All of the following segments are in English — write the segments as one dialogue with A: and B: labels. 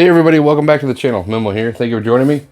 A: Hey everybody, welcome back to the channel. Mimo here. Thank you for joining me.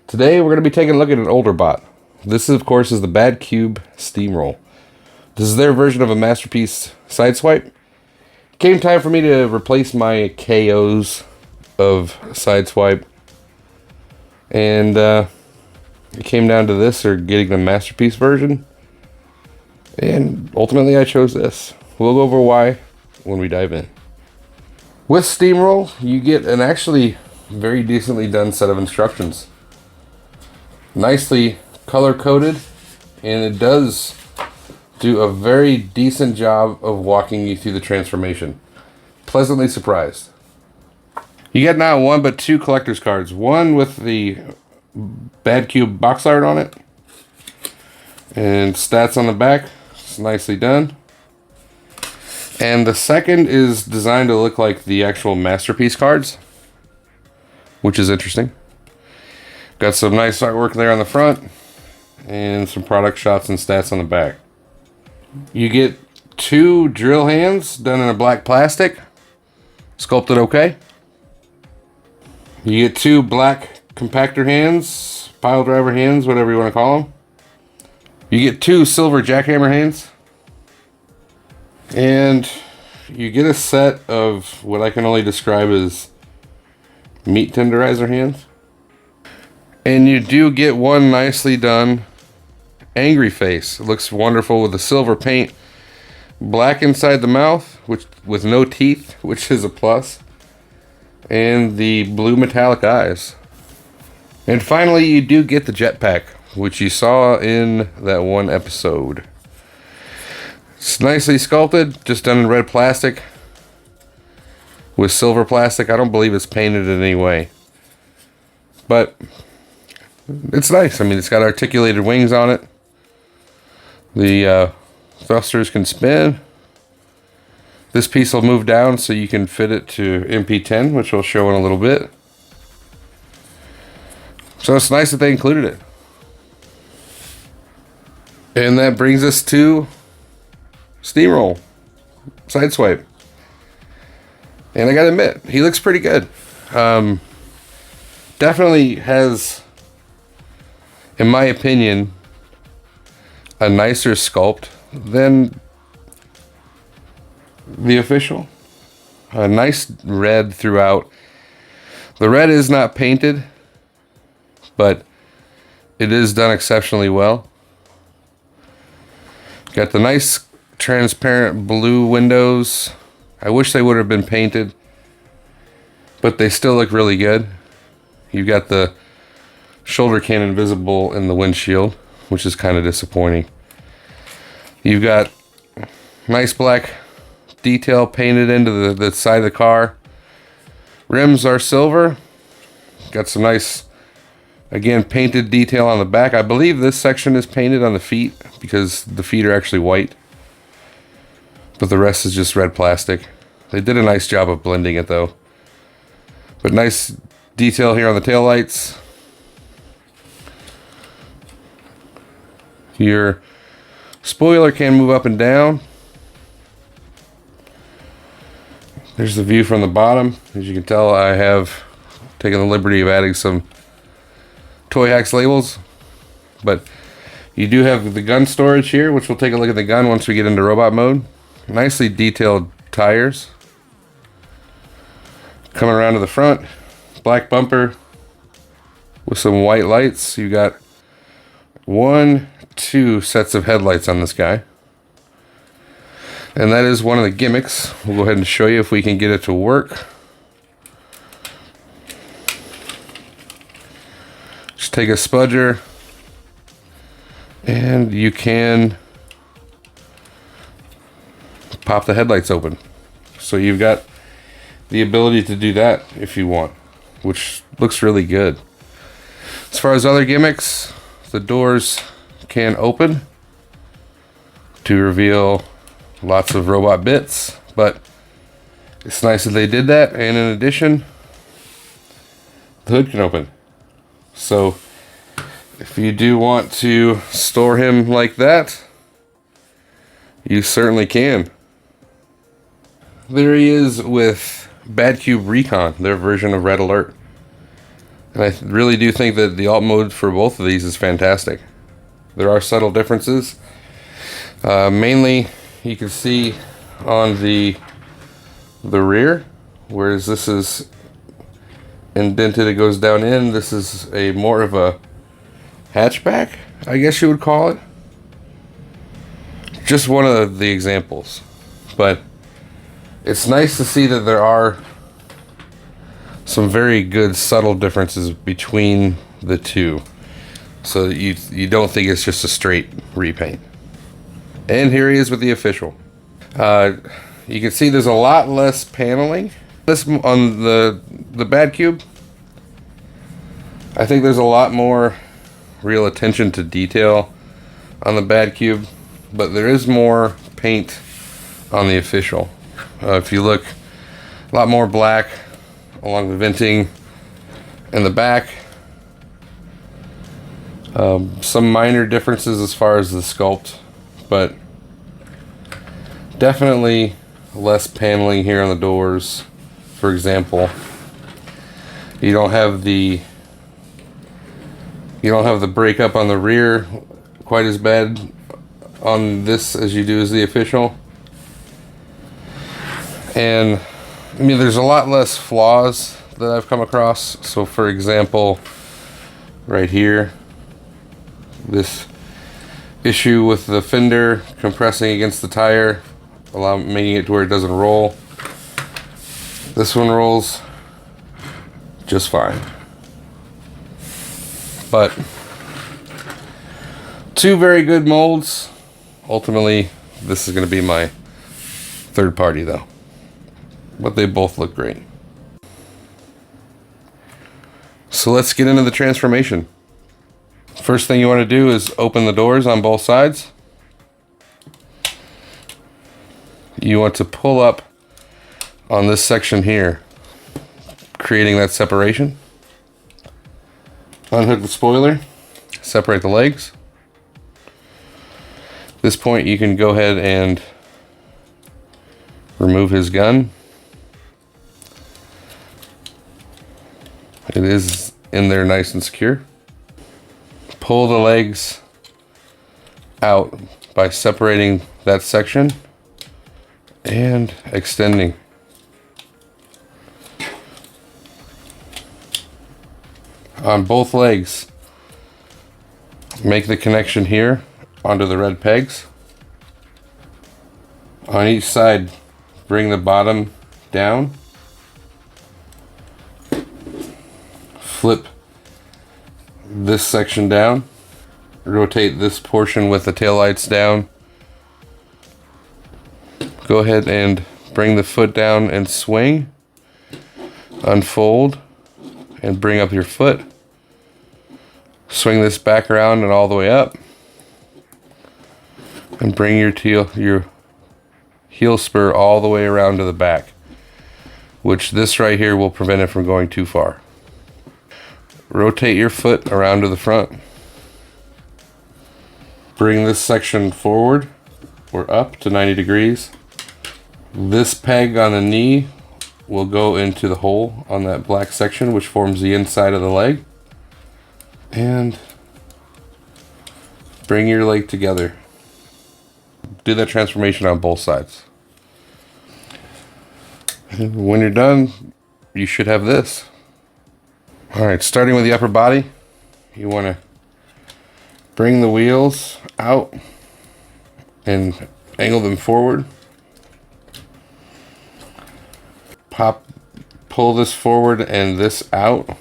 A: Today we're going to be taking a look at an older bot. This of course is the Badcube Steamroll. This is their version of a masterpiece Sideswipe. Came time for me to replace my KOs of Sideswipe. And it came down to this or getting the masterpiece version. And ultimately I chose this. We'll go over why when we dive in. With Steamroll, you get an actually very decently done set of instructions. Nicely color-coded, and it does do a very decent job of walking you through the transformation. Pleasantly surprised. You get not one but two collector's cards. One with the Badcube box art on it, and stats on the back. It's nicely done. And the second is designed to look like the actual masterpiece cards, which is interesting. Got some nice artwork there on the front and some product shots and stats on the back. You get two drill hands done in a black plastic, sculpted okay. You get two black compactor hands, pile driver hands, whatever you want to call them. You get two silver jackhammer hands. And you get a set of what I can only describe as meat tenderizer hands. And you do get one nicely done angry face. It looks wonderful with the silver paint. Black inside the mouth, which with no teeth, which is a plus. And the blue metallic eyes. And finally you do get the jetpack, which you saw in that one episode. It's nicely sculpted, just done in red plastic with silver plastic. I don't believe it's painted in any way, but it's nice. I mean, it's got articulated wings on it. The thrusters can spin. This piece will move down so you can fit it to MP10, which we'll show in a little bit. So it's nice that they included it. And that brings us to Steamroll, Sideswipe. And I gotta admit, he looks pretty good. Definitely has, in my opinion, a nicer sculpt than the official. A nice red throughout. The red is not painted, but it is done exceptionally well. Got the nice transparent blue windows. I wish they would have been painted, but they still look really good. You've got the shoulder cannon visible in the windshield, which is kind of disappointing. You've got nice black detail painted into the side of the car. Rims are silver. Got some nice, again, painted detail on the back. I believe this section is painted on the feet because the feet are actually white, but the rest is just red plastic. They did a nice job of blending it though. But nice detail here on the taillights. Your spoiler can move up and down. There's the view from the bottom. As you can tell, I have taken the liberty of adding some Toy Hacks labels. But you do have the gun storage here, which we'll take a look at the gun once we get into robot mode. Nicely detailed tires. Coming around to the front, black bumper with some white lights. You got two sets of headlights on this guy. And that is one of the gimmicks. We'll go ahead and show you if we can get it to work. Just take a spudger and you can pop the headlights open. So you've got the ability to do that if you want, which looks really good. As far as other gimmicks, the doors can open to reveal lots of robot bits, but it's nice that they did that. And in addition, the hood can open. So if you do want to store him like that, you certainly can. There he is with Badcube Recon, their version of Red Alert. And I really do think that the alt mode for both of these is fantastic. There are subtle differences. Mainly, you can see on the rear, whereas this is indented, it goes down in. This is a more of a hatchback, I guess you would call it. Just one of the examples, but it's nice to see that there are some very good subtle differences between the two, so that you don't think it's just a straight repaint. And here he is with the official. You can see there's a lot less paneling. This on the Badcube, I think there's a lot more real attention to detail on the Badcube, but there is more paint on the official. If you look, a lot more black along the venting in the back. Some minor differences as far as the sculpt, but definitely less paneling here on the doors. For example, you don't have the breakup on the rear quite as bad on this as you do as the official. And I mean, there's a lot less flaws that I've come across. So for example, right here, this issue with the fender compressing against the tire, making it to where it doesn't roll. This one rolls just fine. But two very good molds. Ultimately, this is going to be my third party though. But they both look great. So let's get into the transformation. First thing you want to do is open the doors on both sides. You want to pull up on this section here, creating that separation. Unhook the spoiler, separate the legs. At this point you can go ahead and remove his gun. It is in there nice and secure. Pull the legs out by separating that section and extending. On both legs, make the connection here onto the red pegs. On each side, bring the bottom down. Flip this section down. Rotate this portion with the taillights down. Go ahead and bring the foot down and swing. Unfold and bring up your foot. Swing this back around and all the way up. And bring your heel spur all the way around to the back, which this right here will prevent it from going too far. Rotate your foot around to the front. Bring this section forward or up to 90 degrees. This peg on the knee will go into the hole on that black section, which forms the inside of the leg. And bring your leg together. Do that transformation on both sides. And when you're done, you should have this. Alright, starting with the upper body, you want to bring the wheels out and angle them forward. Pull this forward and this out.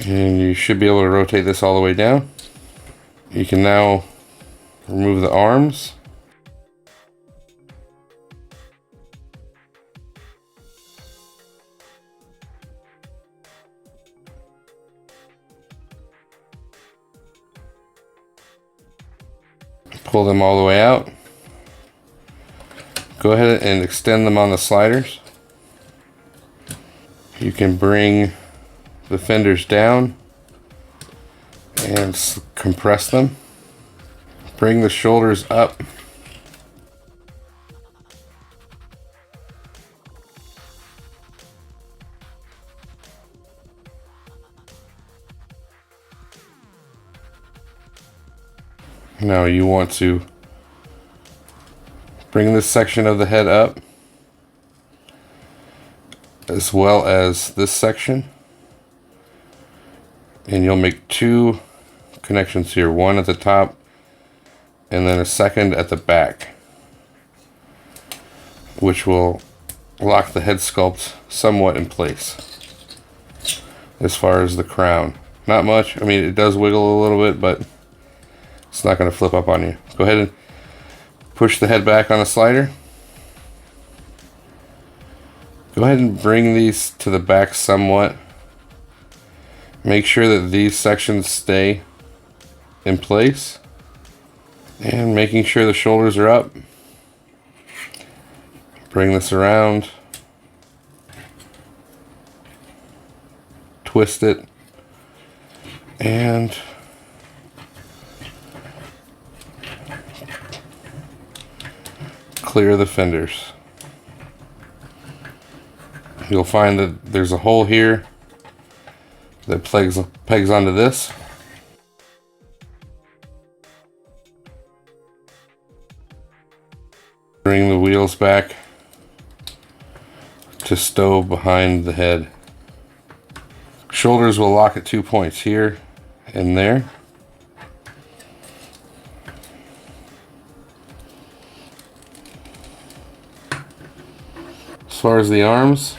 A: And you should be able to rotate this all the way down. You can now remove the arms. Pull them all the way out. Go ahead and extend them on the sliders. You can bring the fenders down and compress them. Bring the shoulders up. Now you want to bring this section of the head up, as well as this section, and you'll make two connections here, one at the top and then a second at the back, which will lock the head sculpt somewhat in place. As far as the crown, not much. I mean, it does wiggle a little bit, but it's not going to flip up on you. Go ahead and push the head back on the slider. Go ahead and bring these to the back somewhat. Make sure that these sections stay in place. And making sure the shoulders are up. Bring this around. Twist it. And clear the fenders. You'll find that there's a hole here that pegs onto this. Bring the wheels back to stow behind the head. Shoulders will lock at 2 points, here and there. As far as the arms,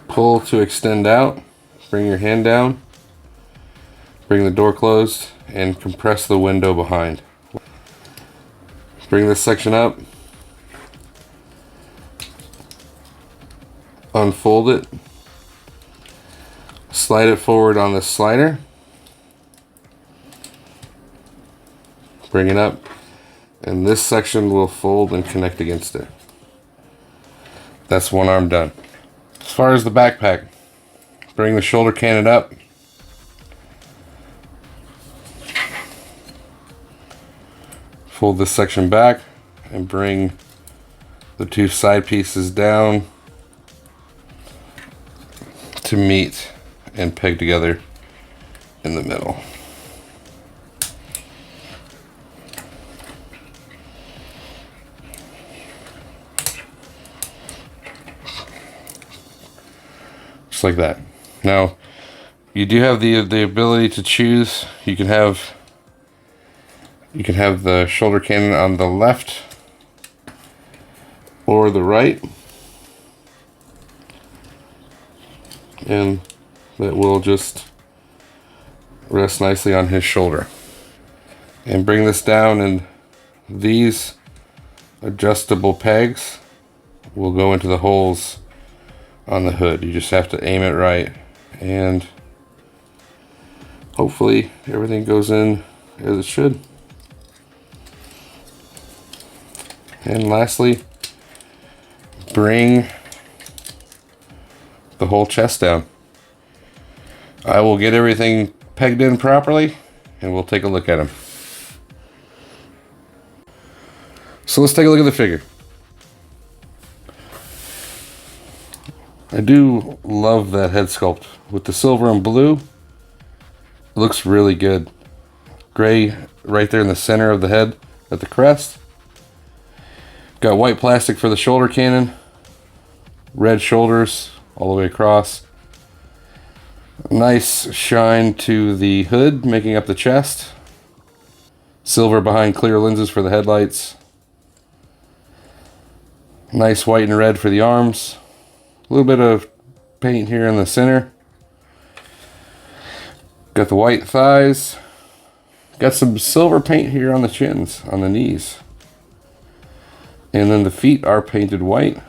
A: pull to extend out, bring your hand down, bring the door closed, and compress the window behind. Bring this section up, unfold it, slide it forward on the slider, bring it up, and this section will fold and connect against it. That's one arm done. As far as the backpack, bring the shoulder cannon up, fold this section back, and bring the two side pieces down to meet and peg together in the middle. Just like that. Now, you do have the ability to choose. You can have the shoulder cannon on the left or the right, and that will just rest nicely on his shoulder. And bring this down, and these adjustable pegs will go into the holes on the hood. You just have to aim it right, and hopefully everything goes in as it should. And lastly, bring the whole chest down. I will get everything pegged in properly, and we'll take a look at them. So let's take a look at the figure. I do love that head sculpt. With the silver and blue, it looks really good. Gray right there in the center of the head at the crest. Got white plastic for the shoulder cannon. Red shoulders all the way across. Nice shine to the hood, making up the chest. Silver behind clear lenses for the headlights. Nice white and red for the arms. A little bit of paint here in the center. Got the white thighs. Got some silver paint here on the shins, on the knees. And then the feet are painted white.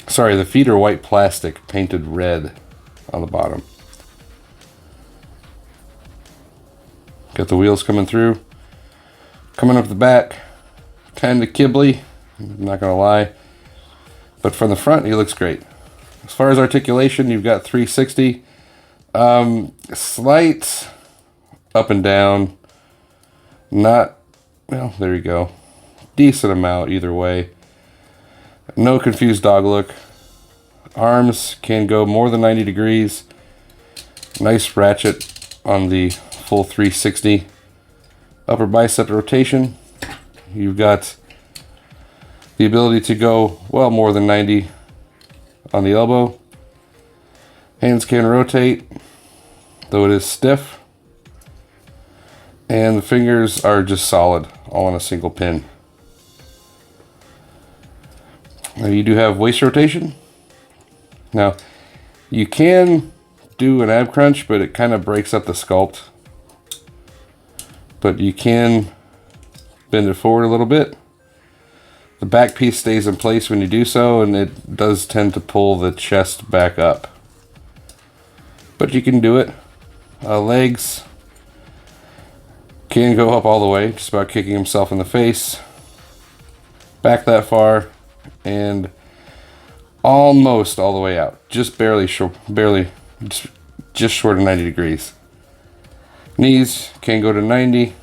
A: Sorry, the feet are white plastic, painted red on the bottom. Got the wheels coming through. Coming up the back, kind of kibbly, I'm not gonna lie. But from the front, he looks great. As far as articulation, you've got 360. Slight up and down. Not, well, there you go. Decent amount either way. No confused dog look. Arms can go more than 90 degrees. Nice ratchet on the full 360 upper bicep rotation. You've got the ability to go well more than 90 on the elbow. Hands can rotate, though it is stiff. And the fingers are just solid, all on a single pin. Now you do have waist rotation. Now you can do an ab crunch, but it kind of breaks up the sculpt. But you can bend it forward a little bit. The back piece stays in place when you do so, and it does tend to pull the chest back up. But you can do it. Legs can go up all the way, just about kicking himself in the face. Back that far, and almost all the way out. Just barely short, just short of 90 degrees. Knees can go to 90.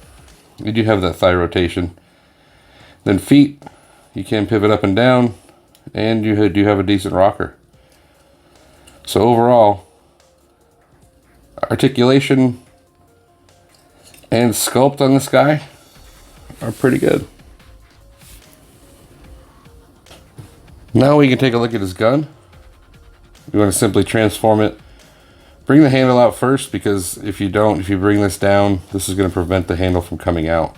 A: You do have that thigh rotation. Then feet, you can pivot up and down, and you do have a decent rocker. So overall, articulation and sculpt on this guy are pretty good. Now we can take a look at his gun. You want to simply transform it. Bring the handle out first, because if you bring this down, this is going to prevent the handle from coming out.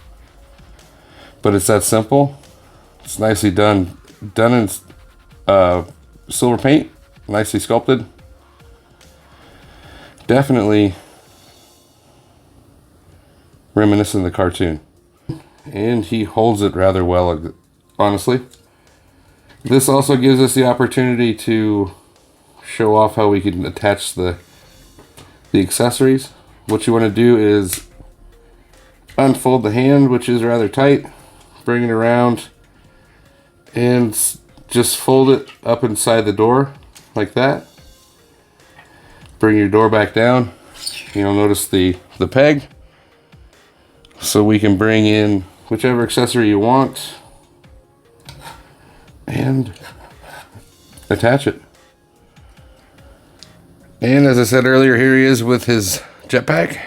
A: But it's that simple. It's nicely done. Done in silver paint, nicely sculpted. Definitely reminiscent of the cartoon. And he holds it rather well, honestly. This also gives us the opportunity to show off how we can attach the accessories. What you want to do is unfold the hand, which is rather tight, bring it around, and just fold it up inside the door like that. Bring your door back down. You'll notice the peg. So we can bring in whichever accessory you want and attach it. And as I said earlier, here he is with his jetpack.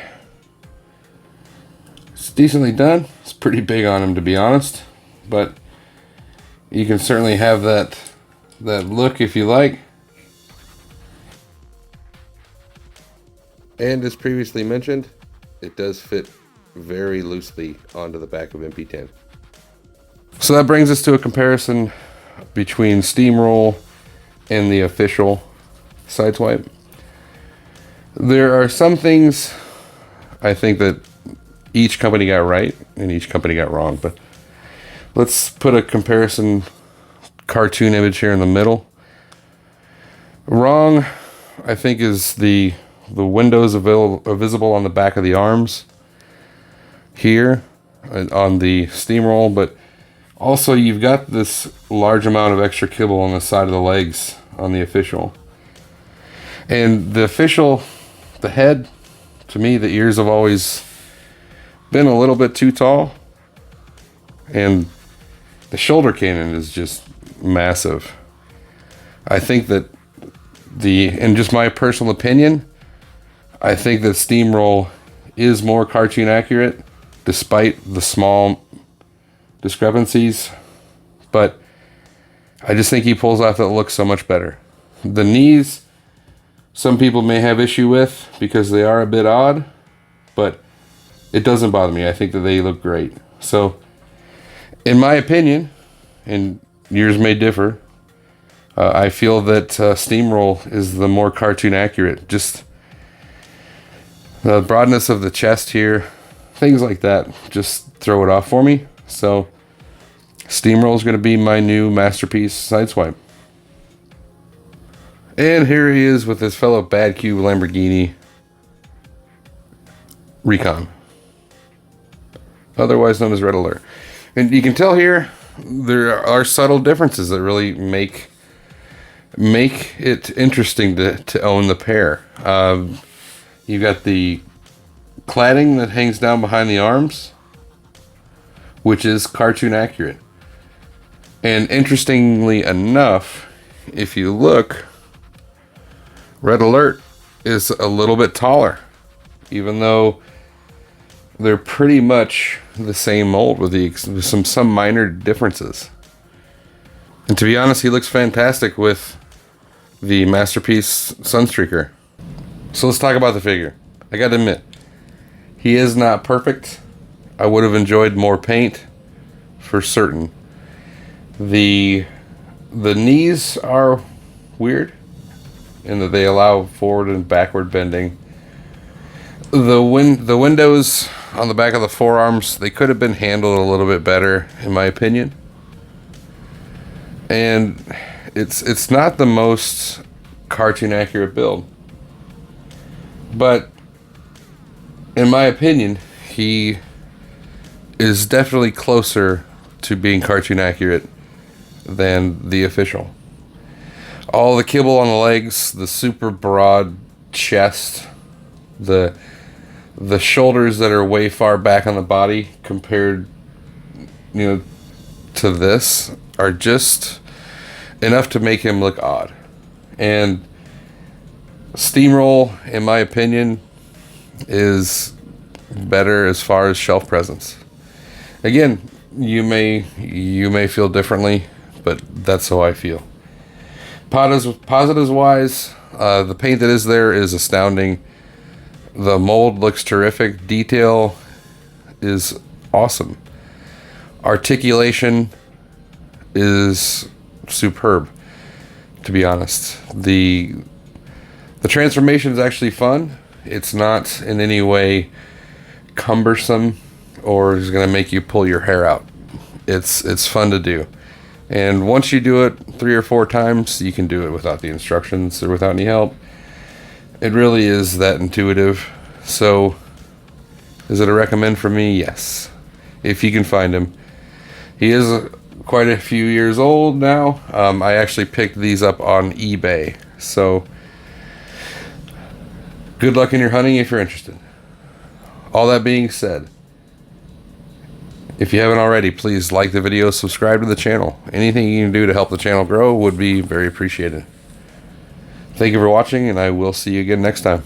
A: It's decently done. It's pretty big on him, to be honest, but you can certainly have that look if you like. And as previously mentioned, it does fit very loosely onto the back of MP10. So that brings us to a comparison between Steamroll and the official Sideswipe. There are some things I think that each company got right and each company got wrong, but let's put a comparison cartoon image here in the middle. Wrong, I think, is the windows are visible on the back of the arms here on the Steamroll, but also you've got this large amount of extra kibble on the side of the legs on the official. And the official, the head, to me, the ears have always been a little bit too tall, and the shoulder cannon is just massive. I think that in just my personal opinion, I think that Steamroll is more cartoon accurate, despite the small discrepancies, but I just think he pulls off that look so much better. The knees, some people may have issue with because they are a bit odd, but it doesn't bother me. I think that they look great. So, in my opinion, and yours may differ, I feel that Steamroll is the more cartoon accurate. Just the broadness of the chest here, things like that, just throw it off for me. So Steamroll is going to be my new masterpiece Sideswipe. And here he is with his fellow Badcube Lamborghini Recon, otherwise known as Red Alert. And you can tell here there are subtle differences that really make it interesting to own the pair. You've got the cladding that hangs down behind the arms, which is cartoon accurate. And interestingly enough, if you look, Red Alert is a little bit taller, even though they're pretty much the same mold with some minor differences. And to be honest, he looks fantastic with the Masterpiece Sunstreaker. So let's talk about the figure. I gotta admit, he is not perfect. I would have enjoyed more paint, for certain. The knees are weird in that they allow forward and backward bending. The windows on the back of the forearms, they could have been handled a little bit better, in my opinion. And it's not the most cartoon accurate build, but in my opinion, he is definitely closer to being cartoon accurate than the official. All the kibble on the legs, the super broad chest, the shoulders that are way far back on the body compared, to this, are just enough to make him look odd. And Steamroll, in my opinion, is better as far as shelf presence. Again, you may feel differently, but that's how I feel. Positives wise, the paint that is there is astounding. The mold looks terrific. Detail is awesome. Articulation is superb, to be honest. The transformation is actually fun. It's not in any way cumbersome or is going to make you pull your hair out. It's fun to do. And once you do it 3 or 4 times, you can do it without the instructions or without any help. It really is that intuitive. So, is it a recommend for me? Yes. If you can find him. He is quite a few years old now. I actually picked these up on eBay. So, good luck in your hunting if you're interested. All that being said, if you haven't already, please like the video, subscribe to the channel. Anything you can do to help the channel grow would be very appreciated. Thank you for watching, and I will see you again next time.